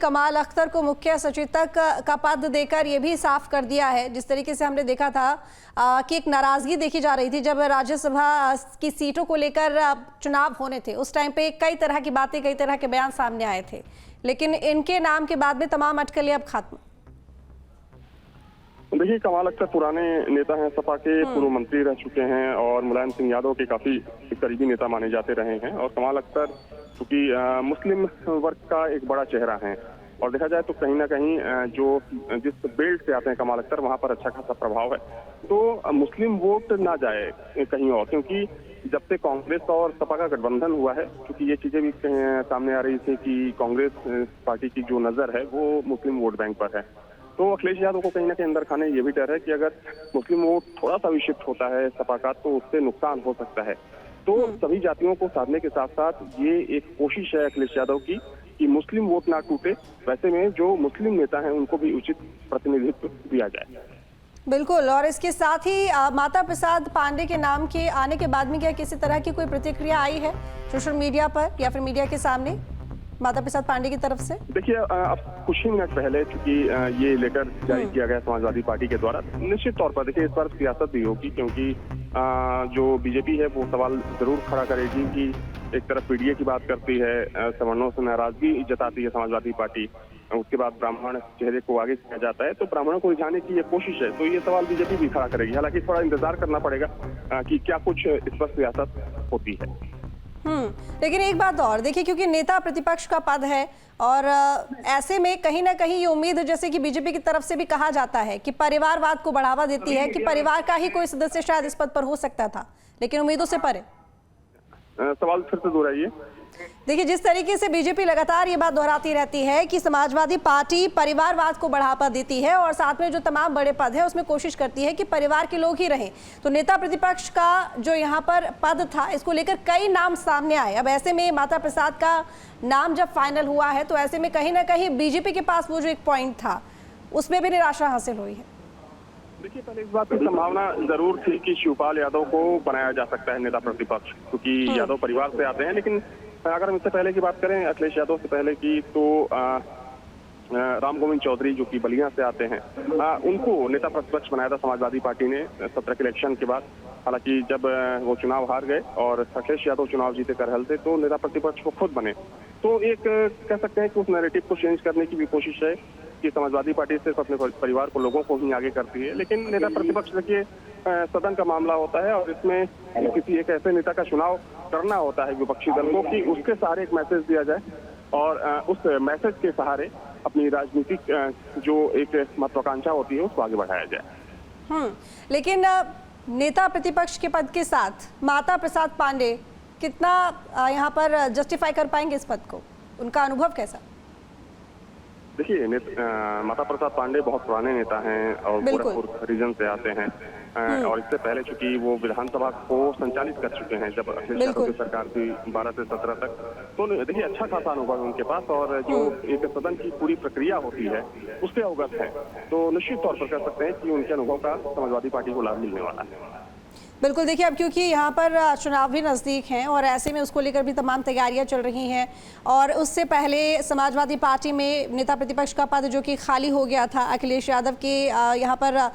कमाल अख्तर को मुख्य सचेतक का पद देकर ये भी साफ कर दिया है। जिस तरीके से हमने देखा था कि एक नाराजगी देखी जा रही थी जब राज्यसभा की सीटों को लेकर चुनाव होने थे, उस टाइम पे कई तरह की बातें, कई तरह के बयान सामने आए थे, लेकिन इनके नाम के बाद में तमाम अटकलें अब खत्म। देखिए, कमाल अख्तर पुराने नेता हैं, सपा के पूर्व मंत्री रह चुके हैं और मुलायम सिंह यादव के काफी करीबी नेता माने जाते रहे हैं। और कमाल अख्तर क्योंकि मुस्लिम वर्ग का एक बड़ा चेहरा है और देखा जाए तो कहीं ना कहीं जो जिस बेल्ट से आते हैं कमाल अख्तर, वहां पर अच्छा खासा प्रभाव है। तो मुस्लिम वोट ना जाए कहीं और, क्योंकि जब से कांग्रेस और सपा का गठबंधन हुआ है, क्योंकि ये चीजें भी सामने आ रही थी कि कांग्रेस पार्टी की जो नजर है वो मुस्लिम वोट बैंक पर है। तो अखिलेश यादव को कहीं ना कहीं अंदर खाने ये भी डर है कि अगर मुस्लिम वोट थोड़ा सा भी शिफ्ट होता है सपा का तो उससे नुकसान हो सकता है। तो सभी जातियों को साधने के साथ साथ ये एक कोशिश है अखिलेश यादव की कि मुस्लिम वोट ना टूटे, वैसे में जो मुस्लिम नेता हैं उनको भी उचित प्रतिनिधित्व दिया जाए। बिल्कुल। और इसके साथ ही माता प्रसाद पांडे के नाम के आने के बाद में क्या किसी तरह की कोई प्रतिक्रिया आई है सोशल मीडिया पर या फिर मीडिया के सामने माता प्रसाद पांडे की तरफ से? देखिए, अब कुछ ही मिनट पहले चूंकि ये लेटर जारी किया गया समाजवादी पार्टी के द्वारा, निश्चित तौर पर देखिए इस पर सियासत भी होगी, क्योंकि जो बीजेपी है वो सवाल जरूर खड़ा करेगी कि एक तरफ पीडीए की बात करती है, सवर्णों से नाराजगी जताती है समाजवादी पार्टी, उसके बाद ब्राह्मण चेहरे को आगे किया जाता है, तो ब्राह्मणों को रिझाने की ये कोशिश है। तो ये सवाल बीजेपी भी खड़ा करेगी। हालांकि थोड़ा इंतजार करना पड़ेगा कि क्या कुछ इस पर सियासत होती है। लेकिन एक बात और देखिए, क्योंकि नेता प्रतिपक्ष का पद है और ऐसे में कहीं ना कहीं ये उम्मीद, जैसे कि बीजेपी की तरफ से भी कहा जाता है कि परिवारवाद को बढ़ावा देती है कि परिवार का ही कोई सदस्य शायद इस पद पर हो सकता था, लेकिन उम्मीदों से परे। सवाल फिर से दोहराइए। देखिए, जिस तरीके से बीजेपी लगातार ये बात दोहराती रहती है कि समाजवादी पार्टी परिवारवाद को बढ़ावा देती है और साथ में जो तमाम बड़े पद है उसमें कोशिश करती है कि परिवार के लोग ही रहें, तो नेता प्रतिपक्ष का जो यहाँ पर पद था इसको लेकर कई नाम सामने आए। अब ऐसे में माता प्रसाद का नाम जब फाइनल हुआ है तो ऐसे में कहीं ना कहीं बीजेपी के पास वो जो एक पॉइंट था उसमें भी निराशा हासिल हुई है। देखिए, पहले इस बात की संभावना जरूर थी कि शिवपाल यादव को बनाया जा सकता है नेता प्रतिपक्ष, क्योंकि यादव परिवार से आते हैं। लेकिन अगर हम इससे पहले की बात करें, अखिलेश यादव से पहले की, तो राम गोविंद चौधरी जो कि बलिया से आते हैं, उनको नेता प्रतिपक्ष बनाया था समाजवादी पार्टी ने 17 के इलेक्शन के बाद। हालांकि जब वो चुनाव हार गए और अखिलेश यादव चुनाव जीते करहल थे, तो नेता प्रतिपक्ष वो खुद बने। तो एक कह सकते हैं कि उस नैरेटिव को चेंज करने की भी कोशिश है कि समाजवादी पार्टी सिर्फ अपने परिवार को, लोगों को ही आगे करती है। लेकिन नेता प्रतिपक्ष देखिए सदन का मामला होता है और इसमें किसी एक ऐसे नेता का चुनाव करना होता है विपक्षी दल को कि उसके सहारे एक मैसेज दिया जाए और उस मैसेज के सहारे अपनी राजनीतिक जो एक महत्वाकांक्षा होती है उसको आगे बढ़ाया जाए। लेकिन नेता प्रतिपक्ष के पद के साथ माता प्रसाद पांडे कितना यहाँ पर जस्टिफाई कर पाएंगे इस पद को? उनका अनुभव कैसा? देखिए, माता प्रसाद पांडे बहुत पुराने नेता हैं और गोरखपुर रीजन से आते हैं और इससे पहले चूंकि वो विधानसभा को संचालित कर चुके हैं जब अखिलेश यादव की सरकार थी 12 से 17 तक। तो देखिए, अच्छा खासा अनुभव है उनके पास और जो एक सदन की पूरी प्रक्रिया होती है उससे अवगत है। तो निश्चित तौर पर कह सकते हैं कि उनके अनुभव का समाजवादी पार्टी को लाभ मिलने वाला है। बिल्कुल। देखिए, अब क्योंकि यहाँ पर चुनाव भी नज़दीक हैं और ऐसे में उसको लेकर भी तमाम तैयारियां चल रही हैं और उससे पहले समाजवादी पार्टी में नेता प्रतिपक्ष का पद जो कि खाली हो गया था अखिलेश यादव के यहाँ पर